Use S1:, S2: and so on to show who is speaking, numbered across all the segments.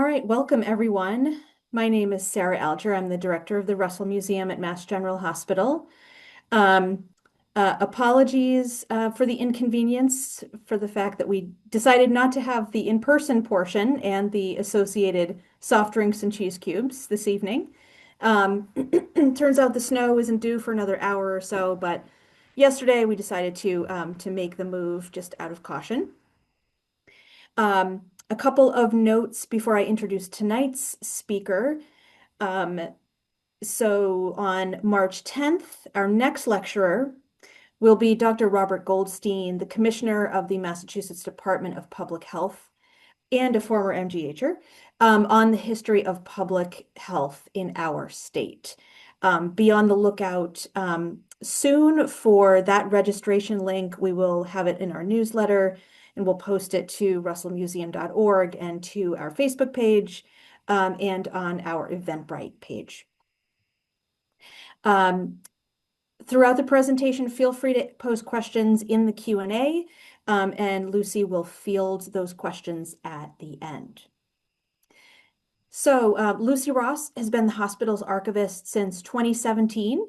S1: right, welcome everyone. My name is Sarah Alger. I'm the director of the Russell Museum at Mass General Hospital. Um, Apologies for the inconvenience for the fact that we decided not to have the in-person portion and the associated soft drinks and cheese cubes this evening. Turns out the snow isn't due for another hour or so, but yesterday we decided to make the move just out of caution. A couple of notes before I introduce tonight's speaker. Um, so on March 10th, our next lecturer will be Dr. Robert Goldstein, the Commissioner of the Massachusetts Department of Public Health and a former MGHer, on the history of public health in our state. Be on the lookout soon for that registration link. We will have it in our newsletter and we'll post it to russellmuseum.org and to our Facebook page and on our Eventbrite page. Throughout the presentation, feel free to post questions in the Q&A, and Lucy will field those questions at the end. So Lucy Ross has been the hospital's archivist since 2017.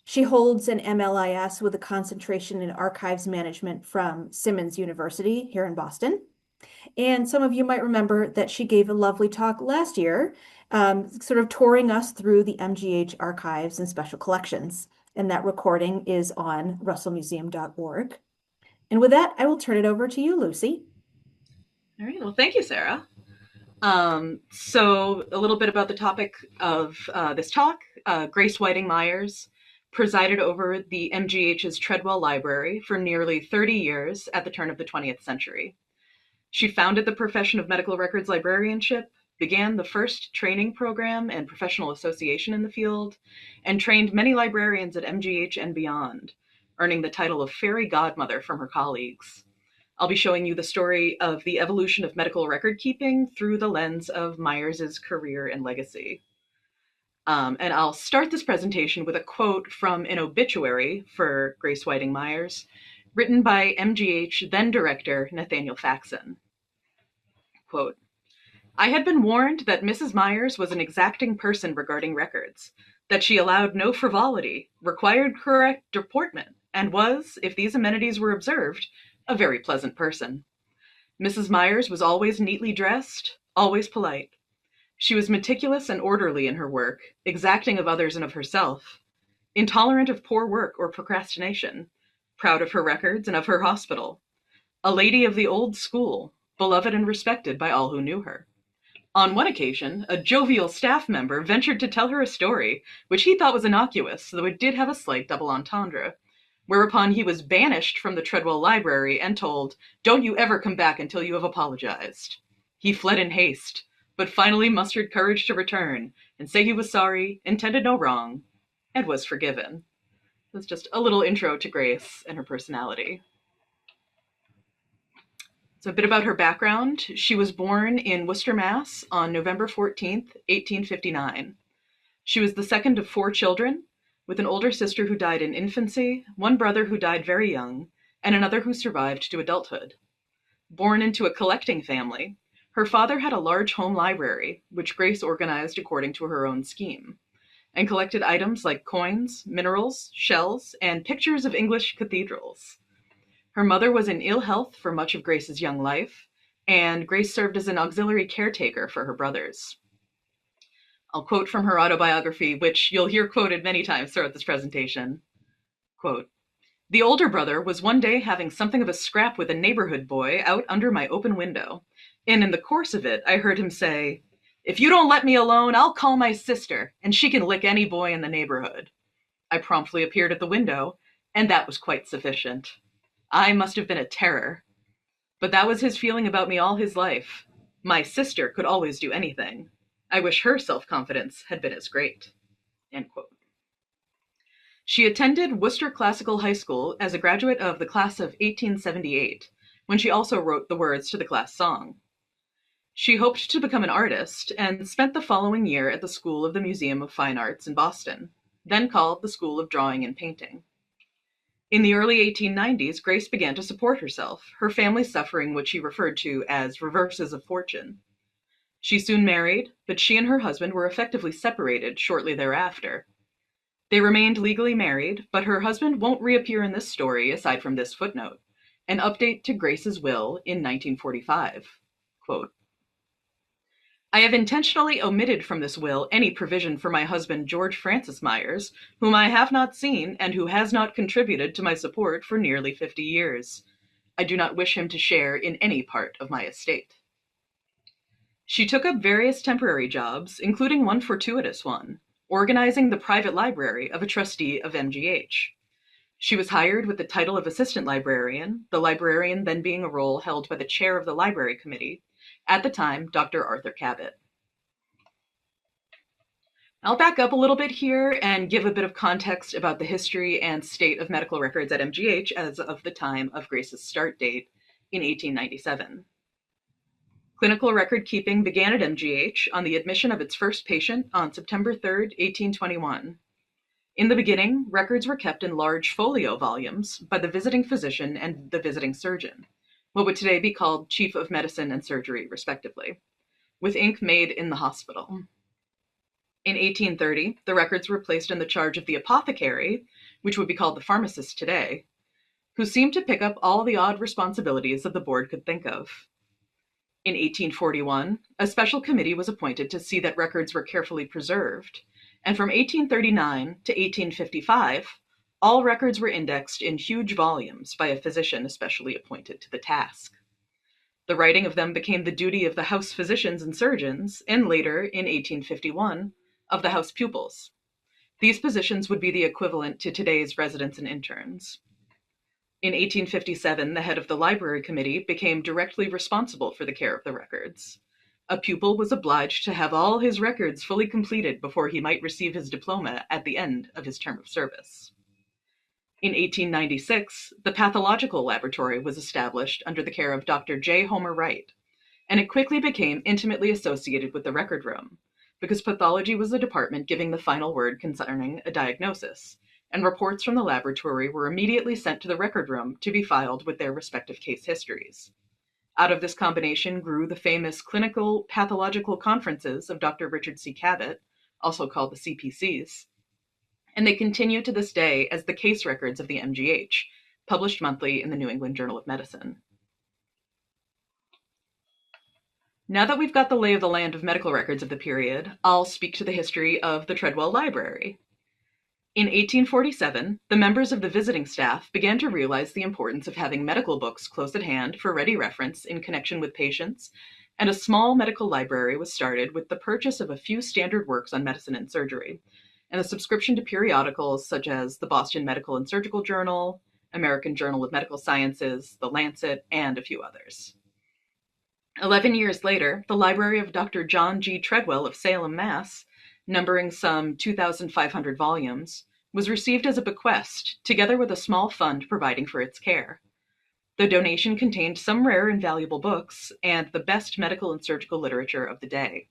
S1: She holds an MLIS with a concentration in archives management from Simmons University here in Boston. And some of you might remember that she gave a lovely talk last year, sort of touring us through the MGH archives and special collections. And that recording is on russellmuseum.org. And with that, I will turn it over to you, Lucy.
S2: All right, well, thank you, Sarah. So a little bit about the topic of this talk. Grace Whiting Myers presided over the MGH's Treadwell Library for nearly 30 years at the turn of the 20th century. She founded the profession of medical records librarianship, began the first training program and professional association in the field, and trained many librarians at MGH and beyond, earning the title of Fairy Godmother from her colleagues. I'll be showing you the story of the evolution of medical record keeping through the lens of Myers's career and legacy. And I'll start this presentation with a quote from an obituary for Grace Whiting Myers, written by MGH then director Nathaniel Faxon. Quote, "I had been warned that Mrs. Myers was an exacting person regarding records, that she allowed no frivolity, required correct deportment, and was, if these amenities were observed, a very pleasant person. Mrs. Myers was always neatly dressed, always polite. She was meticulous and orderly in her work, exacting of others and of herself, intolerant of poor work or procrastination, proud of her records and of her hospital, a lady of the old school, beloved and respected by all who knew her. On one occasion, a jovial staff member ventured to tell her a story, which he thought was innocuous, though it did have a slight double entendre, whereupon he was banished from the Treadwell Library and told, 'Don't you ever come back until you have apologized.' He fled in haste, but finally mustered courage to return and say he was sorry, intended no wrong, and was forgiven." That's just a little intro to Grace and her personality. So a bit about her background. She was born in Worcester, Mass. On November 14th, 1859. She was the second of 4 children, with an older sister who died in infancy, one brother who died very young, and another who survived to adulthood. Born into a collecting family, her father had a large home library, which Grace organized according to her own scheme, and collected items like coins, minerals, shells, and pictures of English cathedrals. Her mother was in ill health for much of Grace's young life, and Grace served as an auxiliary caretaker for her brothers. I'll quote from her autobiography, which you'll hear quoted many times throughout this presentation. Quote, "The older brother was one day having something of a scrap with a neighborhood boy out under my open window, and in the course of it I heard him say, 'If you don't let me alone, I'll call my sister, and she can lick any boy in the neighborhood.' I promptly appeared at the window, and that was quite sufficient. I must have been a terror. But that was his feeling about me all his life. My sister could always do anything. I wish her self-confidence had been as great." End quote. She attended Worcester Classical High School as a graduate of the class of 1878, when she also wrote the words to the class song. She hoped to become an artist and spent the following year at the School of the Museum of Fine Arts in Boston, then called the School of Drawing and Painting. In the early 1890s, Grace began to support herself, her family suffering what she referred to as reverses of fortune. She soon married, but she and her husband were effectively separated shortly thereafter. They remained legally married, but her husband won't reappear in this story aside from this footnote, an update to Grace's will in 1945. Quote, I have intentionally omitted from this will any provision for my husband George Francis Myers, whom I have not seen and who has not contributed to my support for nearly 50 years. I do not wish him to share in any part of my estate. She took up various temporary jobs, including one fortuitous one, organizing the private library of a trustee of MGH. She was hired with the title of assistant librarian, the librarian then being a role held by the chair of the library committee, at the time, Dr. Arthur Cabot. I'll back up a little bit here and give a bit of context about the history and state of medical records at MGH as of the time of Grace's start date in 1897. Clinical record keeping began at MGH on the admission of its first patient on September 3, 1821. In the beginning, records were kept in large folio volumes by the visiting physician and the visiting surgeon, what would today be called Chief of Medicine and Surgery, respectively, with ink made in the hospital. In 1830, the records were placed in the charge of the apothecary, which would be called the pharmacist today, who seemed to pick up all the odd responsibilities that the board could think of. In 1841, a special committee was appointed to see that records were carefully preserved, and from 1839 to 1855, all records were indexed in huge volumes by a physician especially appointed to the task. The writing of them became the duty of the house physicians and surgeons, and later, in 1851, of the house pupils. These positions would be the equivalent to today's residents and interns. In 1857, the head of the library committee became directly responsible for the care of the records. A pupil was obliged to have all his records fully completed before he might receive his diploma at the end of his term of service. In 1896, the pathological laboratory was established under the care of Dr. J. Homer Wright, and it quickly became intimately associated with the record room, because pathology was the department giving the final word concerning a diagnosis, and reports from the laboratory were immediately sent to the record room to be filed with their respective case histories. Out of this combination grew the famous clinical pathological conferences of Dr. Richard C. Cabot, also called the CPCs, and they continue to this day as the case records of the MGH, published monthly in the New England Journal of Medicine. Now that we've got the lay of the land of medical records of the period, I'll speak to the history of the Treadwell Library. In 1847, the members of the visiting staff began to realize the importance of having medical books close at hand for ready reference in connection with patients, and a small medical library was started with the purchase of a few standard works on medicine and surgery, and a subscription to periodicals such as the Boston Medical and Surgical Journal, American Journal of Medical Sciences, The Lancet, and a few others. 11 years later, the library of Dr. John G. Treadwell of Salem, Mass., numbering some 2,500 volumes, was received as a bequest, together with a small fund providing for its care. The donation contained some rare and valuable books and the best medical and surgical literature of the day.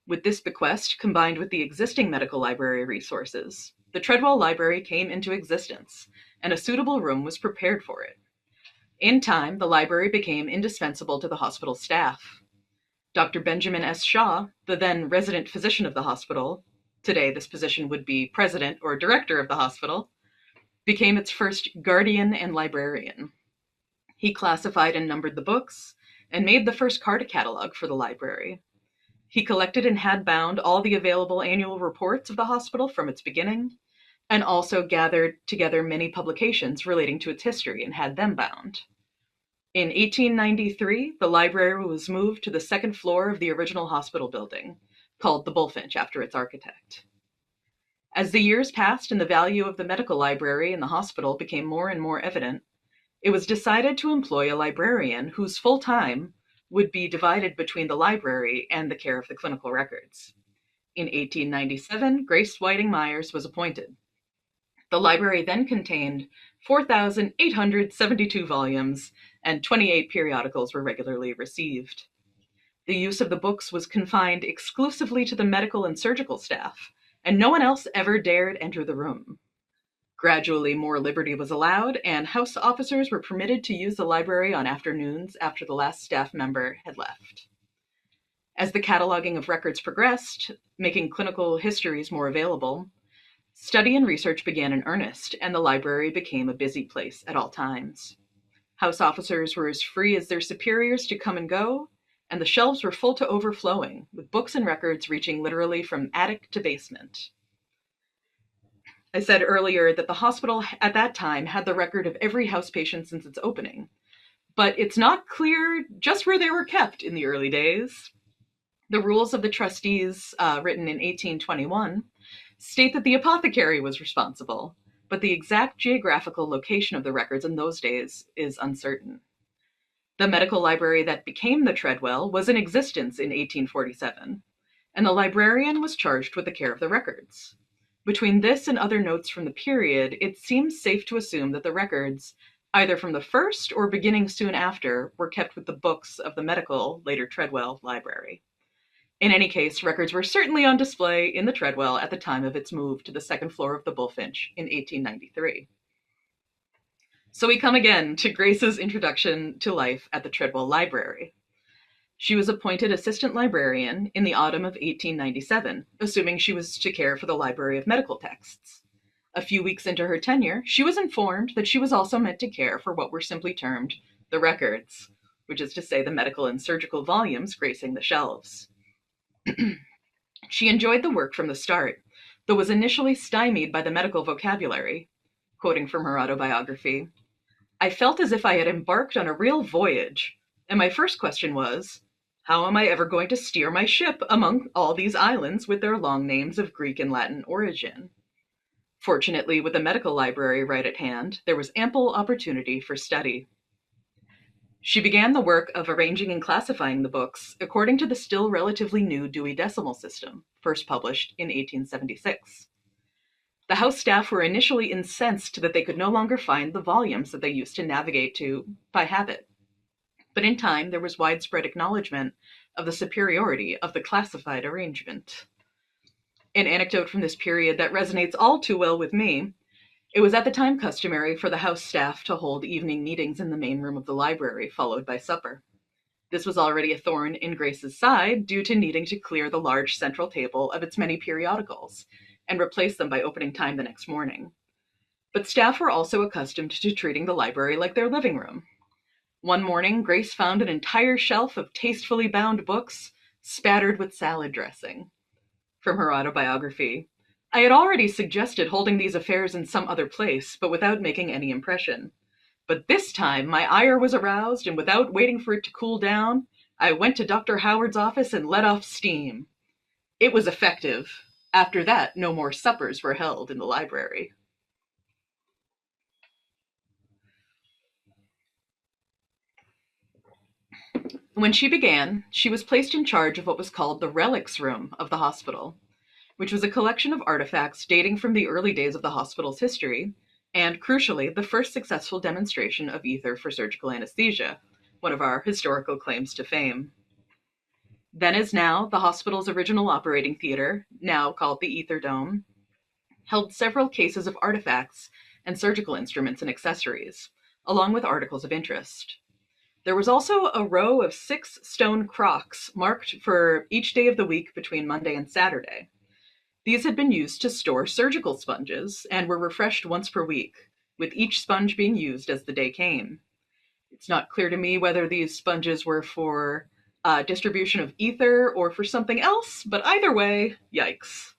S2: With this bequest, combined with the existing medical library resources, the Treadwell Library came into existence, and a suitable room was prepared for it. In time, the library became indispensable to the hospital staff. Dr. Benjamin S. Shaw, the then resident physician of the hospital, today this position would be president or director of the hospital, became its first guardian and librarian. He classified and numbered the books and made the first card catalog for the library. He collected and had bound all the available annual reports of the hospital from its beginning, and also gathered together many publications relating to its history and had them bound. In 1893, the library was moved to the second floor of the original hospital building, called the Bullfinch after its architect. As the years passed and the value of the medical library in the hospital became more and more evident, it was decided to employ a librarian whose full time would be divided between the library and the care of the clinical records. In 1897, Grace Whiting Myers was appointed. The library then contained 4,872 volumes, and 28 periodicals were regularly received. The use of the books was confined exclusively to the medical and surgical staff, and no one else ever dared enter the room. Gradually, more liberty was allowed, and house officers were permitted to use the library on afternoons after the last staff member had left. As the cataloging of records progressed, making clinical histories more available, study and research began in earnest, and the library became a busy place at all times. House officers were as free as their superiors to come and go, and the shelves were full to overflowing, with books and records reaching literally from attic to basement. I said earlier that the hospital at that time had the record of every house patient since its opening, but it's not clear just where they were kept in the early days. The rules of the trustees, written in 1821, state that the apothecary was responsible, but the exact geographical location of the records in those days is uncertain. The medical library that became the Treadwell was in existence in 1847, and the librarian was charged with the care of the records. Between this and other notes from the period, it seems safe to assume that the records, either from the first or beginning soon after, were kept with the books of the medical, later Treadwell, library. In any case, records were certainly on display in the Treadwell at the time of its move to the second floor of the Bullfinch in 1893. So we come again to Grace's introduction to life at the Treadwell Library. She was appointed assistant librarian in the autumn of 1897, assuming she was to care for the library of medical texts. A few weeks into her tenure, she was informed that she was also meant to care for what were simply termed the records, which is to say the medical and surgical volumes gracing the shelves. She enjoyed the work from the start, though was initially stymied by the medical vocabulary. Quoting from her autobiography, "I felt as if I had embarked on a real voyage, and my first question was, how am I ever going to steer my ship among all these islands with their long names of Greek and Latin origin?" Fortunately, with the medical library right at hand, there was ample opportunity for study. She began the work of arranging and classifying the books according to the still relatively new Dewey Decimal System, first published in 1876. The house staff were initially incensed that they could no longer find the volumes that they used to navigate to by habit. But in time, there was widespread acknowledgement of the superiority of the classified arrangement. An anecdote from this period that resonates all too well with me: it was at the time customary for the house staff to hold evening meetings in the main room of the library, followed by supper. This was already a thorn in Grace's side due to needing to clear the large central table of its many periodicals and replace them by opening time the next morning. But staff were also accustomed to treating the library like their living room. One morning, Grace found an entire shelf of tastefully bound books spattered with salad dressing. From her autobiography, "I had already suggested holding these affairs in some other place, but without making any impression. But this time my ire was aroused, and without waiting for it to cool down, I went to Dr. Howard's office and let off steam. It was effective. After that, no more suppers were held in the library." When she began, she was placed in charge of what was called the relics room of the hospital, which was a collection of artifacts dating from the early days of the hospital's history, and, crucially, the first successful demonstration of ether for surgical anesthesia, one of our historical claims to fame. Then as now, the hospital's original operating theater, now called the Ether Dome, held several cases of artifacts and surgical instruments and accessories, along with articles of interest. There was also a row of 6 stone crocks marked for each day of the week between Monday and Saturday. These had been used to store surgical sponges and were refreshed once per week, with each sponge being used as the day came. It's not clear to me whether these sponges were for distribution of ether or for something else, but either way, yikes.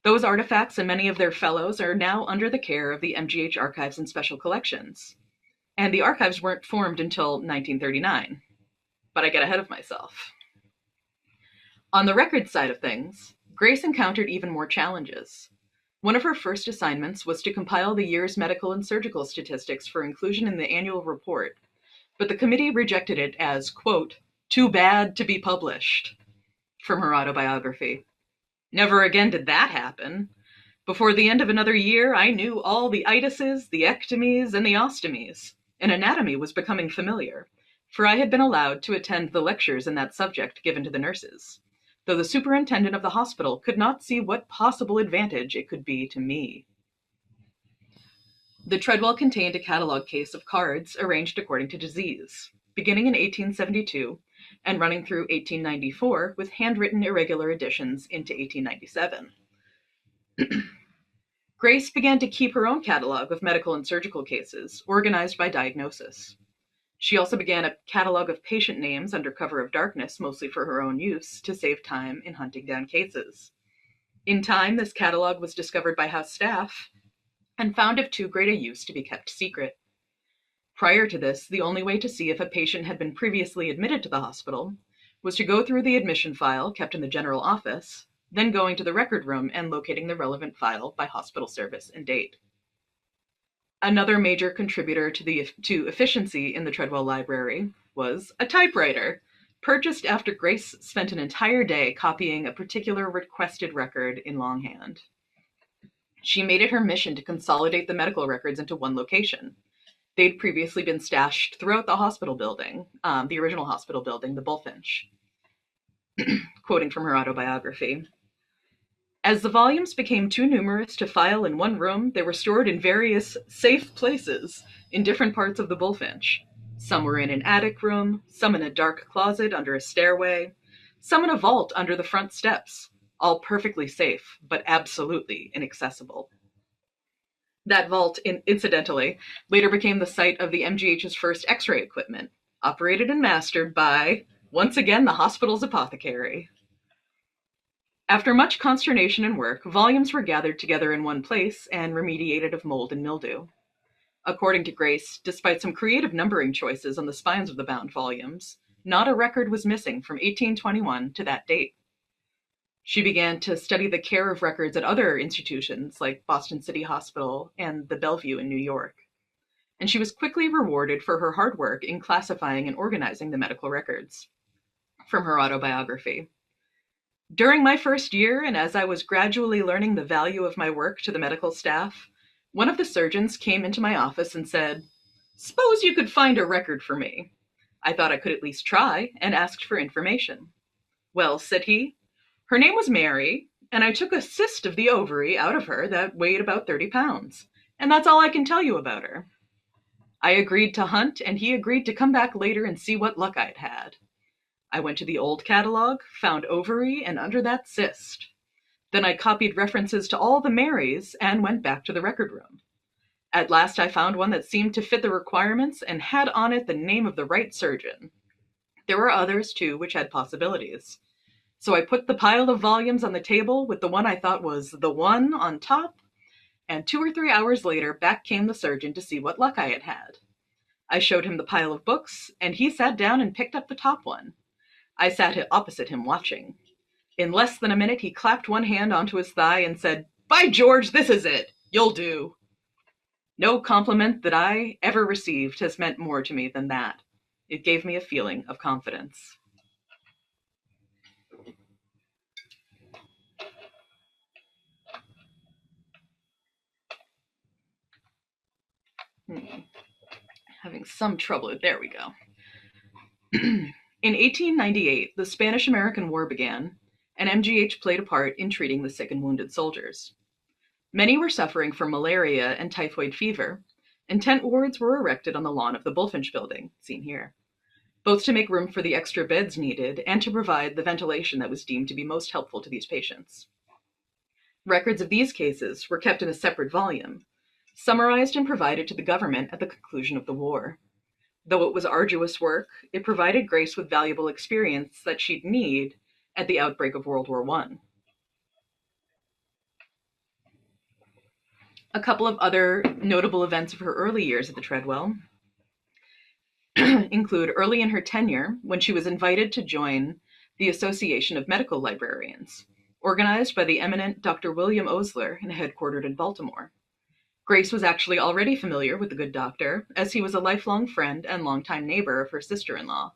S2: Those artifacts and many of their fellows are now under the care of the MGH Archives and Special Collections. And the archives weren't formed until 1939. But I get ahead of myself. On the records side of things, Grace encountered even more challenges. One of her first assignments was to compile the year's medical and surgical statistics for inclusion in the annual report, but the committee rejected it as, quote, "too bad to be published," from her autobiography. Never again did that happen. Before the end of another year, I knew all the itises, the ectomies, and the ostomies, and anatomy was becoming familiar, for I had been allowed to attend the lectures in that subject given to the nurses, though the superintendent of the hospital could not see what possible advantage it could be to me. The Treadwell contained a catalog case of cards arranged according to disease. Beginning in 1872, and running through 1894 with handwritten irregular additions into 1897. Grace began to keep her own catalog of medical and surgical cases, organized by diagnosis. She also began a catalog of patient names under cover of darkness, mostly for her own use, to save time in hunting down cases. In time, this catalog was discovered by house staff and found of too great a use to be kept secret. Prior to this, the only way to see if a patient had been previously admitted to the hospital was to go through the admission file kept in the general office, then going to the record room and locating the relevant file by hospital service and date. Another major contributor to efficiency in the Treadwell Library was a typewriter, purchased after Grace spent an entire day copying a particular requested record in longhand. She made it her mission to consolidate the medical records into one location. They'd previously been stashed throughout the hospital building, the original hospital building, the Bullfinch. Quoting from her autobiography, "As the volumes became too numerous to file in one room, they were stored in various safe places in different parts of the Bullfinch. Some were in an attic room, some in a dark closet under a stairway, some in a vault under the front steps, all perfectly safe, but absolutely inaccessible." That vault, incidentally, later became the site of the MGH's first X-ray equipment, operated and mastered by, once again, the hospital's apothecary. After much consternation and work, volumes were gathered together in one place and remediated of mold and mildew. According to Grace, despite some creative numbering choices on the spines of the bound volumes, not a record was missing from 1821 to that date. She began to study the care of records at other institutions like Boston City Hospital and the Bellevue in New York. And she was quickly rewarded for her hard work in classifying and organizing the medical records. From her autobiography, "During my first year, and as I was gradually learning the value of my work to the medical staff, one of the surgeons came into my office and said, 'Suppose you could find a record for me.' I thought I could at least try, and asked for information. 'Well,' said he, 'her name was Mary, and I took a cyst of the ovary out of her that weighed about 30 pounds, and that's all I can tell you about her.' I agreed to hunt, and he agreed to come back later and see what luck I'd had. I went to the old catalog, found ovary, and under that cyst. Then I copied references to all the Marys and went back to the record room. At last I found one that seemed to fit the requirements and had on it the name of the right surgeon. There were others, too, which had possibilities. So I put the pile of volumes on the table with the one I thought was the one on top, and 2 or 3 hours later back came the surgeon to see what luck I had had. I showed him the pile of books, and he sat down and picked up the top one. I sat opposite him watching. In less than a minute he clapped one hand onto his thigh and said, 'By George, this is it! You'll do!' No compliment that I ever received has meant more to me than that. It gave me a feeling of confidence." Having some trouble. There we go. In 1898, the Spanish-American War began, and MGH played a part in treating the sick and wounded soldiers. Many were suffering from malaria and typhoid fever, and tent wards were erected on the lawn of the Bullfinch building, seen here, both to make room for the extra beds needed and to provide the ventilation that was deemed to be most helpful to these patients. Records of these cases were kept in a separate volume, summarized and provided to the government at the conclusion of the war. Though it was arduous work, it provided Grace with valuable experience that she'd need at the outbreak of World War I. A couple of other notable events of her early years at the Treadwell include early in her tenure when she was invited to join the Association of Medical Librarians, organized by the eminent Dr. William Osler and headquartered in Baltimore. Grace was actually already familiar with the good doctor, as he was a lifelong friend and longtime neighbor of her sister-in-law.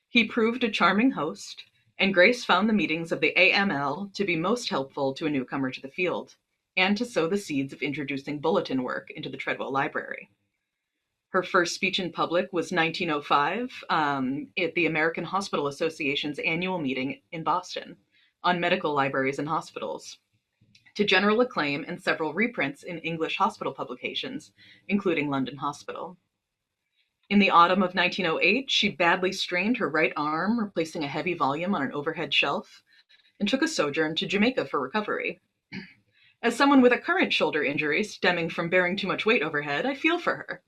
S2: He proved a charming host, and Grace found the meetings of the AML to be most helpful to a newcomer to the field, and to sow the seeds of introducing bulletin work into the Treadwell Library. Her first speech in public was 1905 at the American Hospital Association's annual meeting in Boston on medical libraries and hospitals, to general acclaim and several reprints in English hospital publications, including London Hospital. In the autumn of 1908, she badly strained her right arm, replacing a heavy volume on an overhead shelf, and took a sojourn to Jamaica for recovery. As someone with a current shoulder injury stemming from bearing too much weight overhead, I feel for her,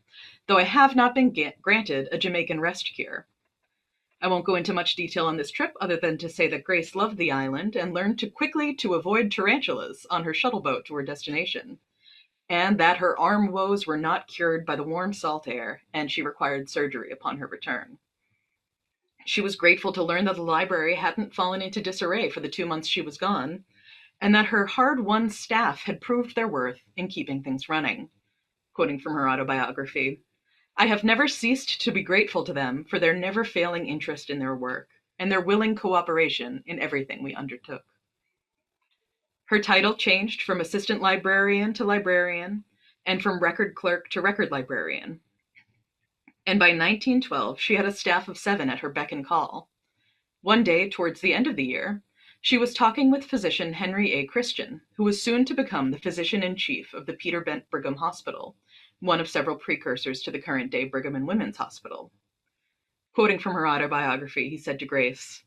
S2: though I have not been granted a Jamaican rest cure. I won't go into much detail on this trip other than to say that Grace loved the island and learned quickly to avoid tarantulas on her shuttle boat to her destination, and that her arm woes were not cured by the warm salt air, and she required surgery upon her return. She was grateful to learn that the library hadn't fallen into disarray for the 2 months she was gone, and that her hard-won staff had proved their worth in keeping things running. Quoting from her autobiography, "I have never ceased to be grateful to them for their never-failing interest in their work and their willing cooperation in everything we undertook." Her title changed from assistant librarian to librarian, and from record clerk to record librarian. And by 1912, she had a staff of 7 at her beck and call. One day, towards the end of the year, she was talking with physician Henry A. Christian, who was soon to become the physician-in-chief of the Peter Bent Brigham Hospital, one of several precursors to the current-day Brigham and Women's Hospital. Quoting from her autobiography, he said to Grace,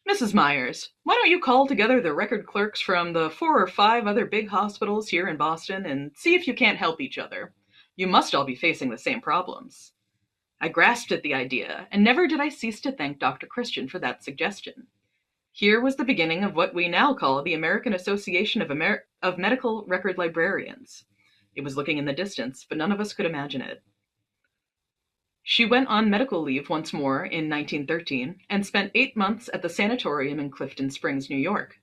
S2: "Mrs. Myers, why don't you call together the record clerks from the 4 or 5 other big hospitals here in Boston and see if you can't help each other? You must all be facing the same problems." I grasped at the idea, and never did I cease to thank Dr. Christian for that suggestion. Here was the beginning of what we now call the American Association of Medical Record Librarians. It was looking in the distance, but none of us could imagine it. She went on medical leave once more in 1913 and spent 8 months at the sanatorium in Clifton Springs, New York.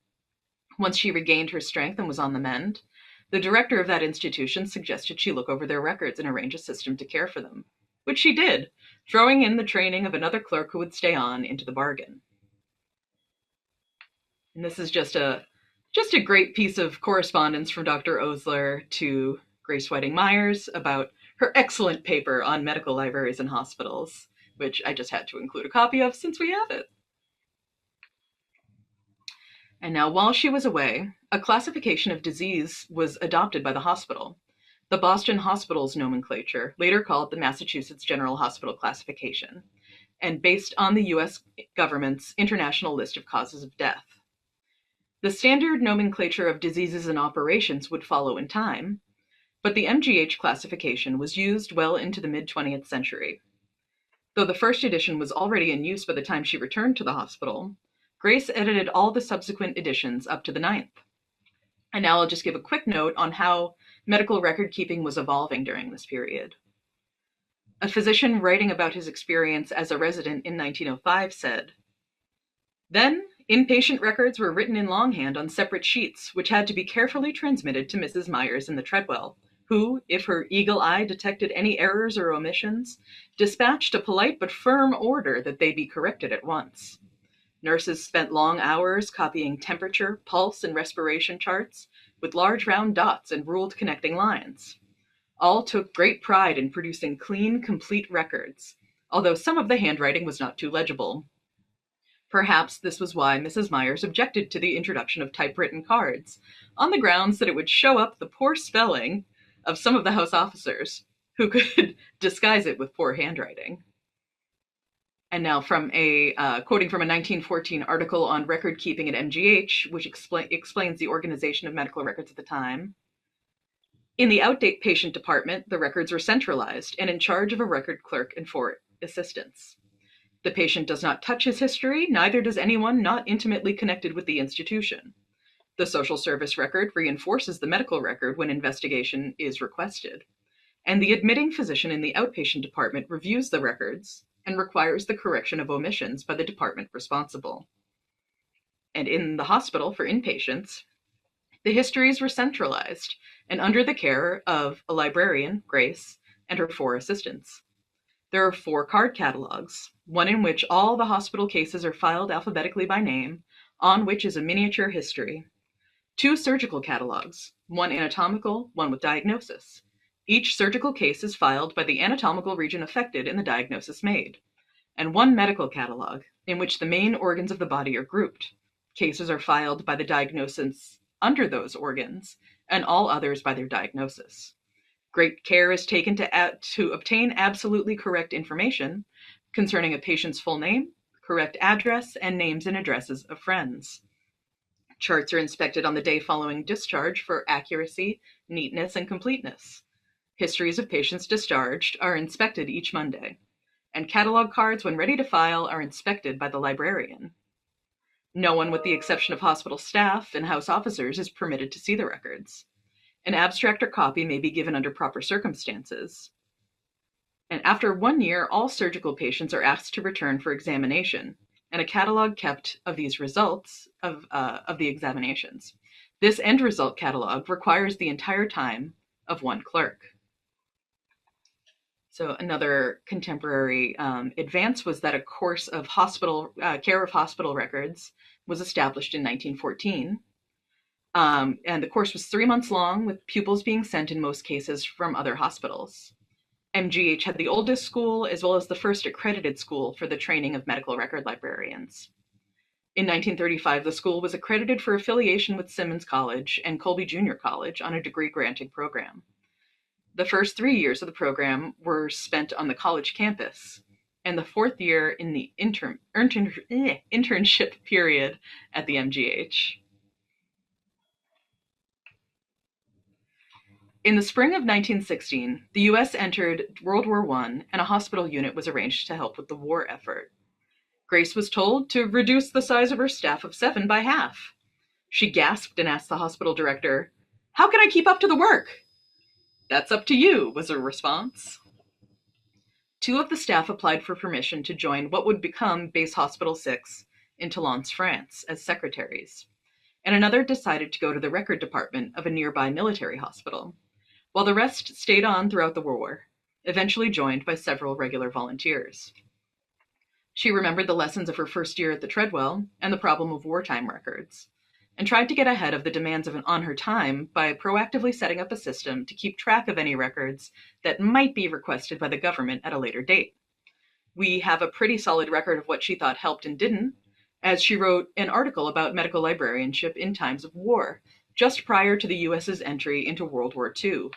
S2: Once she regained her strength and was on the mend, the director of that institution suggested she look over their records and arrange a system to care for them, which she did, throwing in the training of another clerk who would stay on into the bargain. And this is just a great piece of correspondence from Dr. Osler to Grace Whiting Myers about her excellent paper on medical libraries and hospitals, which I just had to include a copy of since we have it. And now, while she was away, a classification of disease was adopted by the hospital, the Boston Hospitals nomenclature, later called the Massachusetts General Hospital Classification, and based on the U.S. government's International List of Causes of Death. The standard nomenclature of diseases and operations would follow in time, but the MGH classification was used well into the mid-20th century. Though the first edition was already in use by the time she returned to the hospital, Grace edited all the subsequent editions up to the 9th. And now I'll just give a quick note on how medical record keeping was evolving during this period. A physician writing about his experience as a resident in 1905 said, "Then, inpatient records were written in longhand on separate sheets, which had to be carefully transmitted to Mrs. Myers in the Treadwell, who, if her eagle eye detected any errors or omissions, dispatched a polite but firm order that they be corrected at once. Nurses spent long hours copying temperature, pulse, and respiration charts with large round dots and ruled connecting lines. All took great pride in producing clean, complete records, although some of the handwriting was not too legible. Perhaps this was why Mrs. Myers objected to the introduction of typewritten cards, on the grounds that it would show up the poor spelling of some of the house officers, who could disguise it with poor handwriting." And now from quoting from a 1914 article on record keeping at MGH, which explains the organization of medical records at the time. "In the outpatient department, the records were centralized and in charge of a record clerk and 4 assistants. The patient does not touch his history, neither does anyone not intimately connected with the institution. The social service record reinforces the medical record when investigation is requested, and the admitting physician in the outpatient department reviews the records and requires the correction of omissions by the department responsible. And in the hospital for inpatients, the histories were centralized and under the care of a librarian, Grace, and her 4 assistants. There are 4 card catalogs, one in which all the hospital cases are filed alphabetically by name, on which is a miniature history. 2 surgical catalogs, one anatomical, one with diagnosis. Each surgical case is filed by the anatomical region affected in the diagnosis made. And 1 medical catalog, in which the main organs of the body are grouped. Cases are filed by the diagnosis under those organs, and all others by their diagnosis. Great care is taken to obtain absolutely correct information concerning a patient's full name, correct address, and names and addresses of friends. Charts are inspected on the day following discharge for accuracy, neatness, and completeness. Histories of patients discharged are inspected each Monday, and catalog cards, when ready to file, are inspected by the librarian. No one, with the exception of hospital staff and house officers, is permitted to see the records. An abstract or copy may be given under proper circumstances. And after 1 year, all surgical patients are asked to return for examination, and a catalog kept of these results of the examinations. This end result catalog requires the entire time of one clerk. So another contemporary advance was that a course of hospital care of hospital records was established in 1914. And the course was 3 months long, with pupils being sent in most cases from other hospitals. MGH had the oldest school as well as the first accredited school for the training of medical record librarians. In 1935, the school was accredited for affiliation with Simmons College and Colby Junior College on a degree-granting program. The first 3 years of the program were spent on the college campus, and the fourth year in the internship period at the MGH. In the spring of 1916, the U.S. entered World War I, and a hospital unit was arranged to help with the war effort. Grace was told to reduce the size of her staff of 7 by half. She gasped and asked the hospital director, "How can I keep up to the work?" "That's up to you," was her response. 2 of the staff applied for permission to join what would become Base Hospital 6 in Talence, France, as secretaries, and another decided to go to the record department of a nearby military hospital, while the rest stayed on throughout the war, eventually joined by several regular volunteers. She remembered the lessons of her first year at the Treadwell and the problem of wartime records, and tried to get ahead of the demands on her time by proactively setting up a system to keep track of any records that might be requested by the government at a later date. We have a pretty solid record of what she thought helped and didn't, as she wrote an article about medical librarianship in times of war, just prior to the U.S.'s entry into World War II,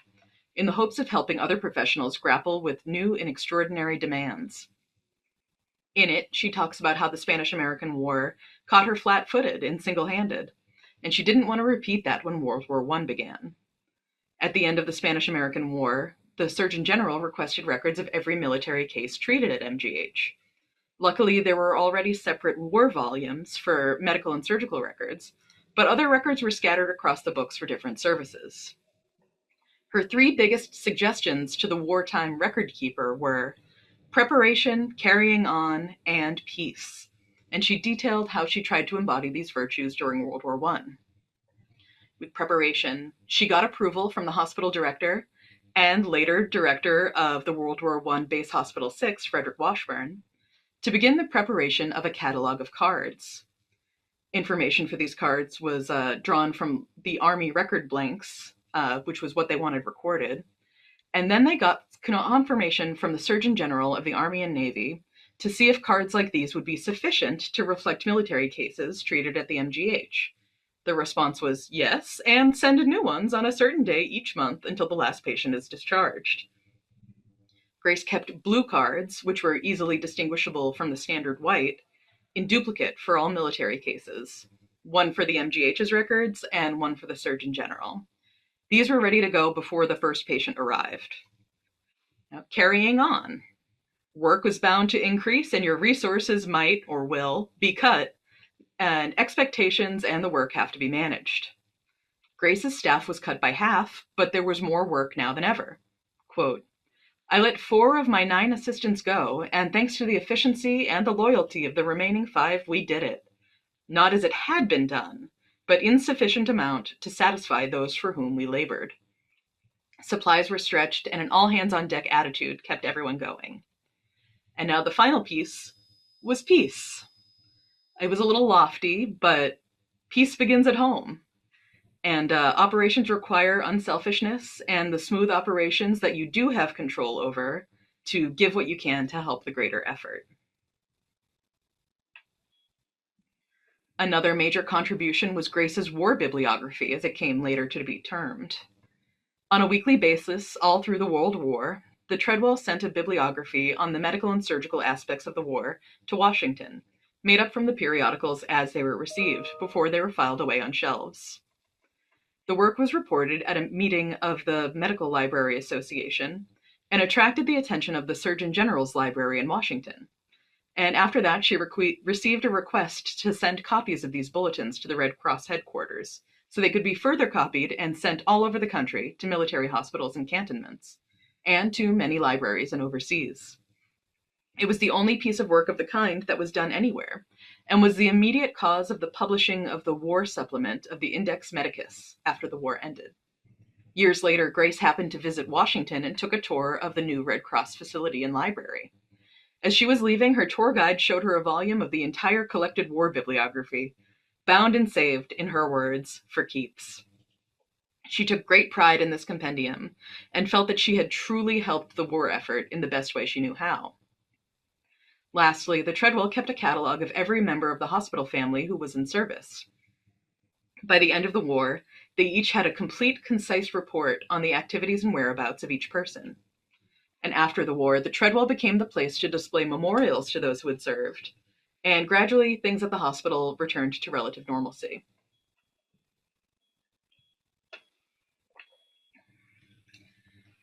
S2: in the hopes of helping other professionals grapple with new and extraordinary demands. In it, she talks about how the Spanish-American War caught her flat-footed and single-handed, and she didn't want to repeat that when World War I began. At the end of the Spanish-American War, the Surgeon General requested records of every military case treated at MGH. Luckily, there were already separate war volumes for medical and surgical records, but other records were scattered across the books for different services. Her 3 biggest suggestions to the wartime record keeper were preparation, carrying on, and peace, and she detailed how she tried to embody these virtues during World War I. With preparation, she got approval from the hospital director and later director of the World War I Base Hospital 6, Frederick Washburn, to begin the preparation of a catalog of cards. Information for these cards was drawn from the Army record blanks, which was what they wanted recorded, and then they got confirmation from the Surgeon General of the Army and Navy to see if cards like these would be sufficient to reflect military cases treated at the MGH. The response was yes, and send new ones on a certain day each month until the last patient is discharged. Grace kept blue cards, which were easily distinguishable from the standard white, in duplicate for all military cases, one for the MGH's records and one for the Surgeon General. These were ready to go before the first patient arrived. Now, carrying on. Work was bound to increase, and your resources might, or will, be cut, and expectations and the work have to be managed. Grace's staff was cut by half, but there was more work now than ever. Quote, "I let 4 of my 9 assistants go, and thanks to the efficiency and the loyalty of the remaining 5, we did it. Not as it had been done, but in sufficient amount to satisfy those for whom we labored." Supplies were stretched, and an all-hands-on-deck attitude kept everyone going. And now the final piece was peace. It was a little lofty, but peace begins at home. And operations require unselfishness and the smooth operations that you do have control over to give what you can to help the greater effort. Another major contribution was Grace's war bibliography, as it came later to be termed. On a weekly basis, all through the World War, the Treadwell sent a bibliography on the medical and surgical aspects of the war to Washington, made up from the periodicals as they were received before they were filed away on shelves. The work was reported at a meeting of the Medical Library Association and attracted the attention of the Surgeon General's library in Washington. And after that, she received a request to send copies of these bulletins to the Red Cross headquarters, so they could be further copied and sent all over the country to military hospitals and cantonments, and to many libraries and overseas. It was the only piece of work of the kind that was done anywhere, and was the immediate cause of the publishing of the war supplement of the Index Medicus after the war ended. Years later, Grace happened to visit Washington and took a tour of the new Red Cross facility and library. As she was leaving, her tour guide showed her a volume of the entire collected war bibliography, bound and saved, in her words, for keeps. She took great pride in this compendium and felt that she had truly helped the war effort in the best way she knew how. Lastly, the Treadwell kept a catalog of every member of the hospital family who was in service. By the end of the war, they each had a complete, concise report on the activities and whereabouts of each person. And after the war, the Treadwell became the place to display memorials to those who had served, and gradually things at the hospital returned to relative normalcy.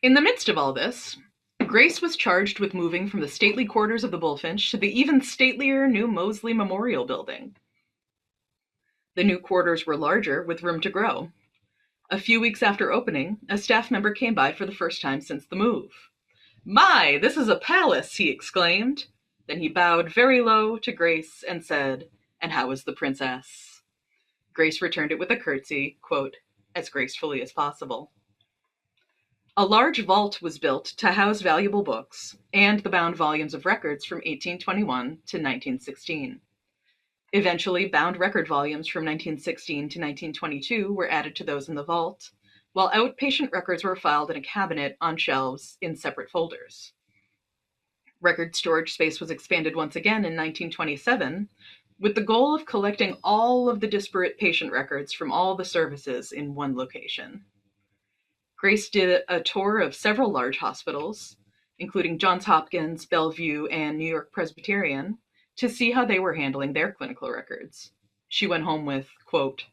S2: In the midst of all this, Grace was charged with moving from the stately quarters of the Bullfinch to the even statelier new Moseley Memorial Building. The new quarters were larger, with room to grow. A few weeks after opening, a staff member came by for the first time since the move. "My, this is a palace," he exclaimed. Then he bowed very low to Grace and said, "And how is the princess?" Grace returned it with a curtsy, quote, "as gracefully as possible." A large vault was built to house valuable books and the bound volumes of records from 1821 to 1916. Eventually, bound record volumes from 1916 to 1922 were added to those in the vault, while outpatient records were filed in a cabinet on shelves in separate folders. Record storage space was expanded once again in 1927, with the goal of collecting all of the disparate patient records from all the services in one location. Grace did a tour of several large hospitals, including Johns Hopkins, Bellevue, and New York Presbyterian, to see how they were handling their clinical records. She went home with, quote,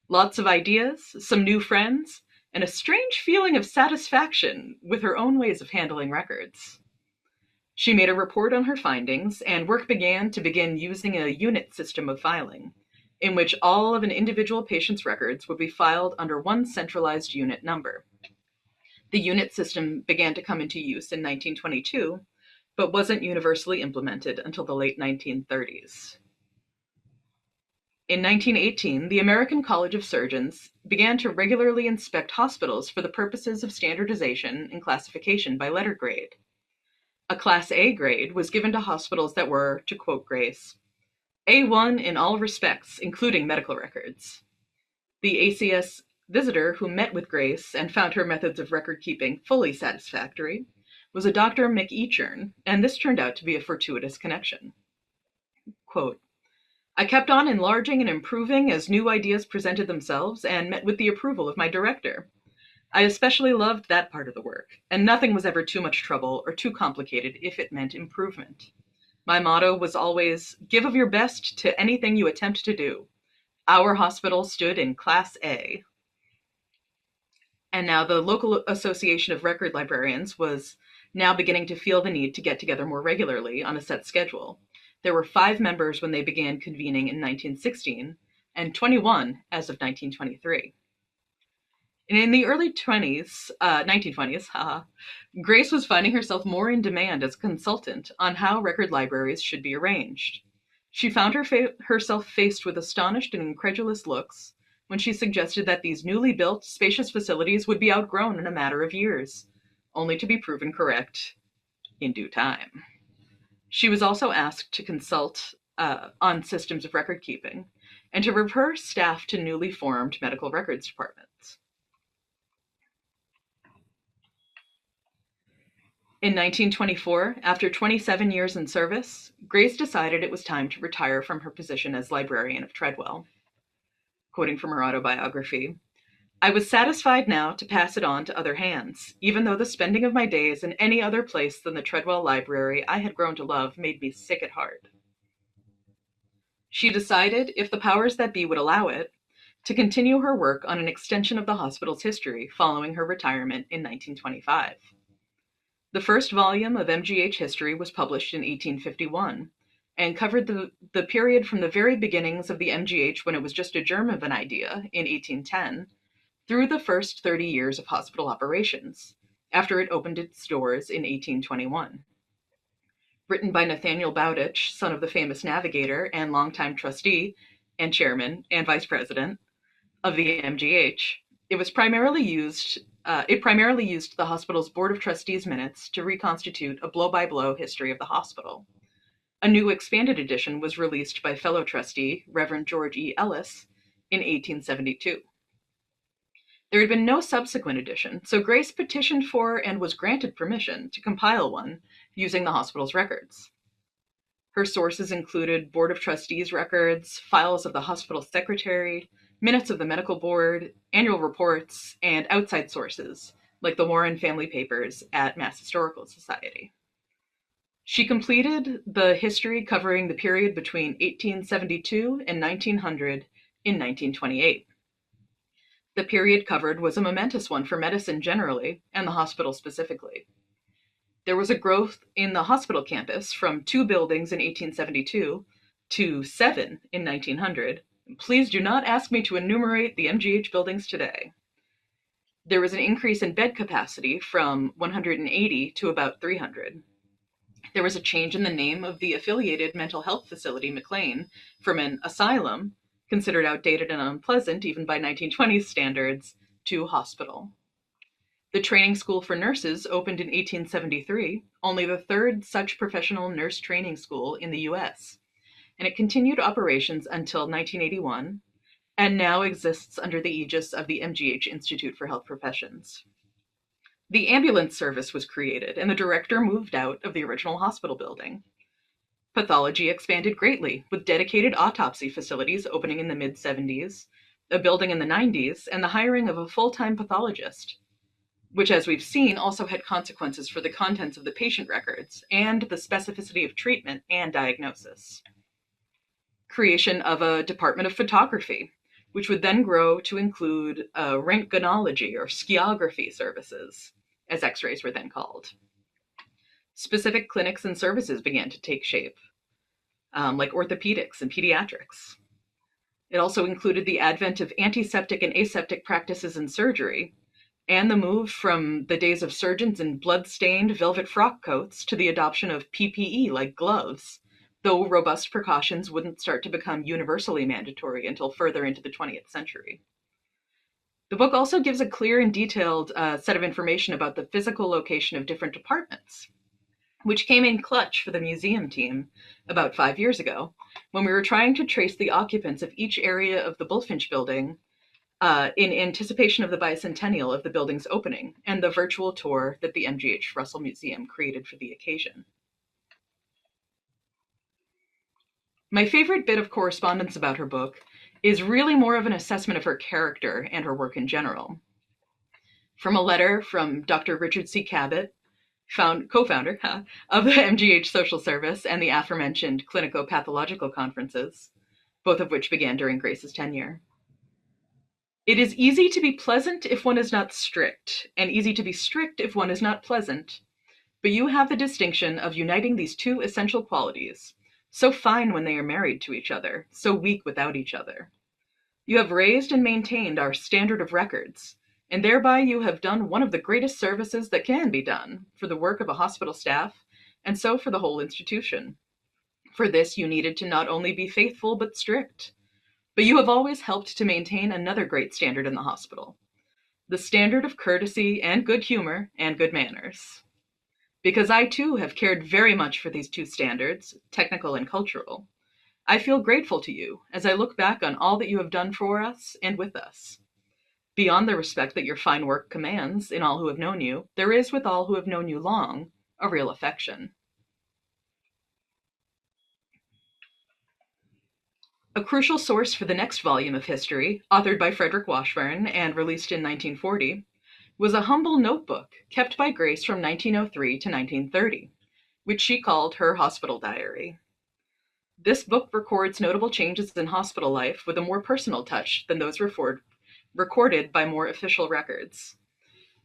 S2: "lots of ideas, some new friends, and a strange feeling of satisfaction with her own ways of handling records." She made a report on her findings, and work began using a unit system of filing, in which all of an individual patient's records would be filed under one centralized unit number. The unit system began to come into use in 1922, but wasn't universally implemented until the late 1930s. In 1918, the American College of Surgeons began to regularly inspect hospitals for the purposes of standardization and classification by letter grade. A Class A grade was given to hospitals that were, to quote Grace, "A1 in all respects, including medical records." The ACS visitor who met with Grace and found her methods of record keeping fully satisfactory was a Dr. McEachern, and this turned out to be a fortuitous connection. Quote, "I kept on enlarging and improving as new ideas presented themselves and met with the approval of my director. I especially loved that part of the work, and nothing was ever too much trouble or too complicated if it meant improvement. My motto was always, give of your best to anything you attempt to do. Our hospital stood in Class A." And now the local association of record librarians was now beginning to feel the need to get together more regularly on a set schedule. There were 5 members when they began convening in 1916, and 21 as of 1923. And in the early 1920s, Grace was finding herself more in demand as a consultant on how record libraries should be arranged. She found herself faced with astonished and incredulous looks when she suggested that these newly built, spacious facilities would be outgrown in a matter of years, only to be proven correct in due time. She was also asked to consult on systems of record keeping and to refer staff to newly formed medical records departments. In 1924, after 27 years in service, Grace decided it was time to retire from her position as librarian of Treadwell. Quoting from her autobiography, I was satisfied now to pass it on to other hands, even though the spending of my days in any other place than the Treadwell Library I had grown to love made me sick at heart. She decided, if the powers that be would allow it, to continue her work on an extension of the hospital's history following her retirement in 1925. The first volume of MGH history was published in 1851 and covered the period from the very beginnings of the MGH when it was just a germ of an idea in 1810 through the first 30 years of hospital operations, after it opened its doors in 1821. Written by Nathaniel Bowditch, son of the famous navigator and longtime trustee and chairman and vice president of the MGH, it primarily used the hospital's Board of Trustees minutes to reconstitute a blow-by-blow history of the hospital. A new expanded edition was released by fellow trustee Reverend George E. Ellis in 1872. There had been no subsequent edition, so Grace petitioned for and was granted permission to compile one using the hospital's records. Her sources included Board of Trustees records, files of the hospital secretary, minutes of the medical board, annual reports, and outside sources, like the Warren family papers at Mass Historical Society. She completed the history covering the period between 1872 and 1900 in 1928. The period covered was a momentous one for medicine generally, and the hospital specifically. There was a growth in the hospital campus from 2 buildings in 1872 to 7 in 1900. Please do not ask me to enumerate the MGH buildings today. There was an increase in bed capacity from 180 to about 300. There was a change in the name of the affiliated mental health facility, McLean, from an asylum, considered outdated and unpleasant even by 1920s standards, to hospital. The training school for nurses opened in 1873, only the 3rd such professional nurse training school in the US, and it continued operations until 1981, and now exists under the aegis of the MGH Institute for Health Professions. The ambulance service was created, and the director moved out of the original hospital building. Pathology expanded greatly, with dedicated autopsy facilities opening in the mid-70s, a building in the 90s, and the hiring of a full-time pathologist, which, as we've seen, also had consequences for the contents of the patient records and the specificity of treatment and diagnosis. Creation of a department of photography, which would then grow to include röntgenology or skiography services, as x-rays were then called. Specific clinics and services began to take shape, like orthopedics and pediatrics. It also included the advent of antiseptic and aseptic practices in surgery, and the move from the days of surgeons in blood-stained velvet frock coats to the adoption of PPE like gloves, though robust precautions wouldn't start to become universally mandatory until further into the 20th century. The book also gives a clear and detailed set of information about the physical location of different departments, which came in clutch for the museum team about 5 years ago, when we were trying to trace the occupants of each area of the Bullfinch building in anticipation of the bicentennial of the building's opening and the virtual tour that the MGH Russell Museum created for the occasion. My favorite bit of correspondence about her book is really more of an assessment of her character and her work in general. From a letter from Dr. Richard C. Cabot, co-founder of the MGH Social Service and the aforementioned clinico-pathological conferences, both of which began during Grace's tenure. It is easy to be pleasant if one is not strict, and easy to be strict if one is not pleasant. But you have the distinction of uniting these 2 essential qualities, so fine when they are married to each other, so weak without each other. You have raised and maintained our standard of records, and thereby you have done one of the greatest services that can be done for the work of a hospital staff, and so for the whole institution. For this you needed to not only be faithful but strict, but you have always helped to maintain another great standard in the hospital, the standard of courtesy and good humor and good manners. Because I too have cared very much for these 2 standards, technical and cultural, I feel grateful to you as I look back on all that you have done for us and with us. Beyond the respect that your fine work commands in all who have known you, there is with all who have known you long a real affection. A crucial source for the next volume of history, authored by Frederick Washburn and released in 1940, was a humble notebook kept by Grace from 1903 to 1930, which she called her hospital diary. This book records notable changes in hospital life with a more personal touch than those recorded by more official records.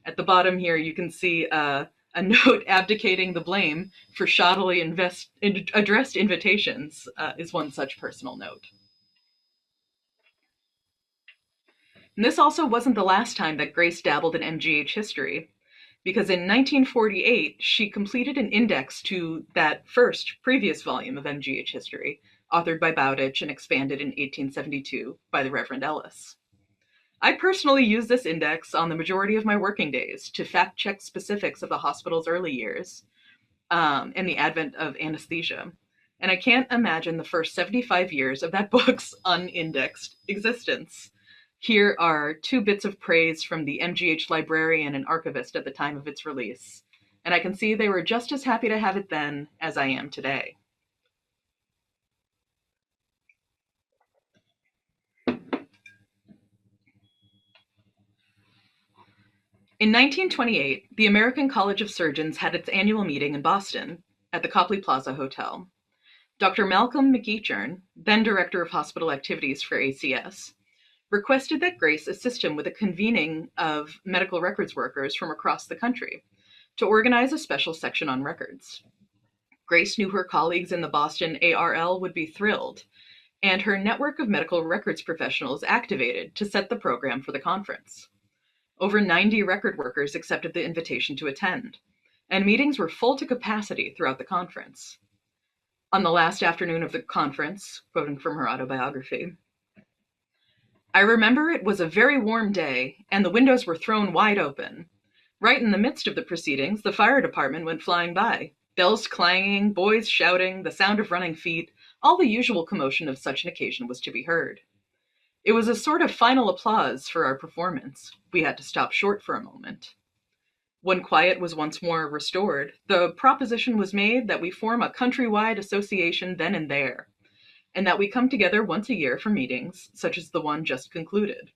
S2: At the bottom here, you can see a note abdicating the blame for shoddily addressed invitations is one such personal note. And this also wasn't the last time that Grace dabbled in MGH history, because in 1948, she completed an index to that previous volume of MGH history, authored by Bowditch and expanded in 1872 by the Reverend Ellis. I personally use this index on the majority of my working days to fact-check specifics of the hospital's early years and the advent of anesthesia. And I can't imagine the first 75 years of that book's unindexed existence. Here are 2 bits of praise from the MGH librarian and archivist at the time of its release, and I can see they were just as happy to have it then as I am today. In 1928, the American College of Surgeons had its annual meeting in Boston at the Copley Plaza Hotel. Dr. Malcolm McEachern, then Director of Hospital Activities for ACS, requested that Grace assist him with a convening of medical records workers from across the country to organize a special section on records. Grace knew her colleagues in the Boston ARL would be thrilled, and her network of medical records professionals activated to set the program for the conference. Over 90 record workers accepted the invitation to attend, and meetings were full to capacity throughout the conference. On the last afternoon of the conference, quoting from her autobiography, "I remember it was a very warm day, and the windows were thrown wide open. Right in the midst of the proceedings, the fire department went flying by, bells clanging, boys shouting, the sound of running feet, all the usual commotion of such an occasion was to be heard. It was a sort of final applause for our performance. We had to stop short for a moment. When quiet was once more restored, the proposition was made that we form a countrywide association then and there, and that we come together once a year for meetings, such as the one just concluded.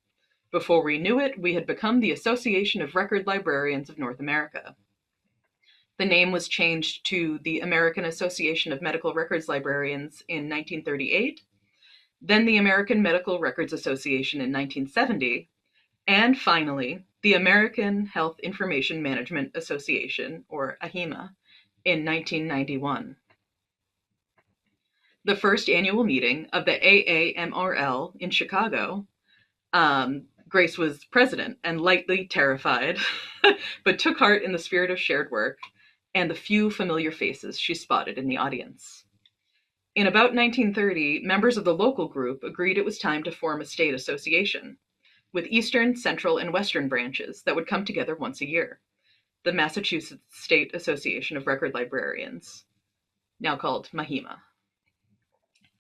S2: Before we knew it, we had become the Association of Record Librarians of North America. The name was changed to the American Association of Medical Records Librarians in 1938, then the American Medical Records Association in 1970, and finally, the American Health Information Management Association, or AHIMA, in 1991. The first annual meeting of the AAMRL in Chicago, Grace was president and lightly terrified, but took heart in the spirit of shared work and the few familiar faces she spotted in the audience. In about 1930, members of the local group agreed it was time to form a state association, with Eastern, Central, and Western branches that would come together once a year, the Massachusetts State Association of Record Librarians, now called MAHIMA.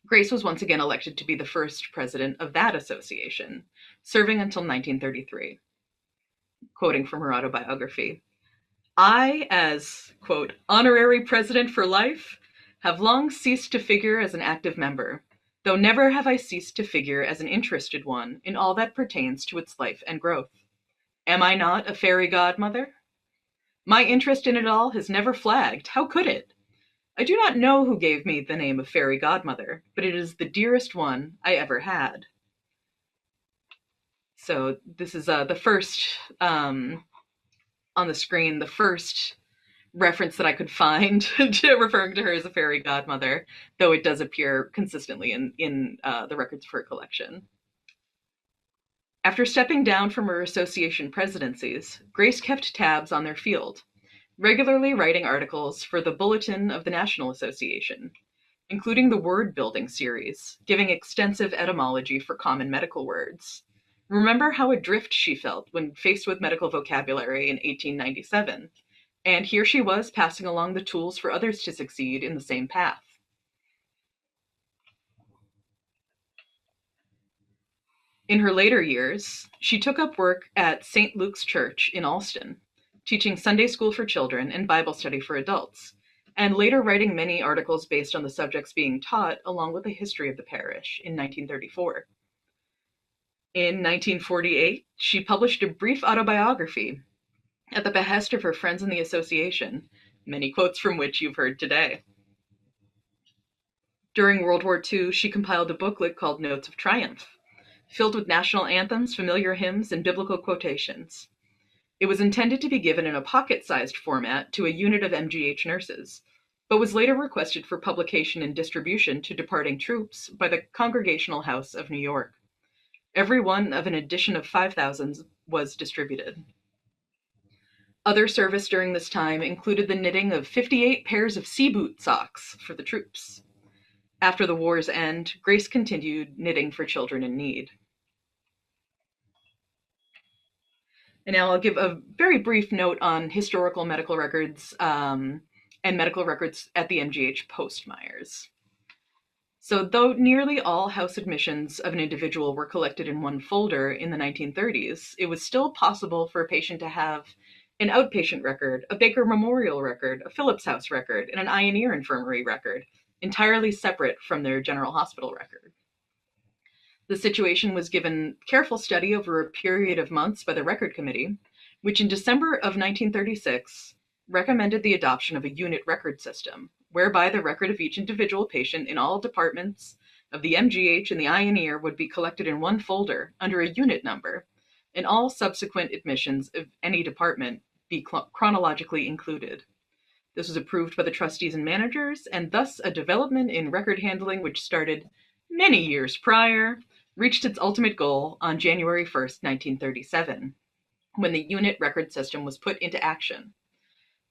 S2: Grace was once again elected to be the first president of that association, serving until 1933. Quoting from her autobiography, "I, as, quote, honorary president for life, have long ceased to figure as an active member, though never have I ceased to figure as an interested one in all that pertains to its life and growth. Am I not a fairy godmother? My interest in it all has never flagged. How could it? I do not know who gave me the name of fairy godmother, but it is the dearest one I ever had." So this is the first, on the screen, the first reference that I could find to referring to her as a fairy godmother, though it does appear consistently in the records of her collection. After stepping down from her association presidencies, Grace kept tabs on their field, regularly writing articles for the Bulletin of the National Association, including the word building series, giving extensive etymology for common medical words. Remember how adrift she felt when faced with medical vocabulary in 1897, and here she was passing along the tools for others to succeed in the same path. In her later years, she took up work at St. Luke's Church in Allston, teaching Sunday school for children and Bible study for adults, and later writing many articles based on the subjects being taught, along with a history of the parish in 1934. In 1948, she published a brief autobiography at the behest of her friends in the association, many quotes from which you've heard today. During World War II, she compiled a booklet called Notes of Triumph, filled with national anthems, familiar hymns, and biblical quotations. It was intended to be given in a pocket-sized format to a unit of MGH nurses, but was later requested for publication and distribution to departing troops by the Congregational House of New York. Every one of an edition of 5,000 was distributed. Other service during this time included the knitting of 58 pairs of sea boot socks for the troops. After the war's end, Grace continued knitting for children in need. And now I'll give a very brief note on historical medical records and medical records at the MGH post-Myers. So though nearly all house admissions of an individual were collected in one folder in the 1930s, it was still possible for a patient to have an outpatient record, a Baker Memorial record, a Phillips House record, and an Ioneer Infirmary record, entirely separate from their general hospital record. The situation was given careful study over a period of months by the Record Committee, which in December of 1936 recommended the adoption of a unit record system, whereby the record of each individual patient in all departments of the MGH and the Ioneer would be collected in one folder under a unit number, and all subsequent admissions of any department be chronologically included. This was approved by the trustees and managers, and thus a development in record handling which started many years prior reached its ultimate goal on January 1st, 1937, when the unit record system was put into action.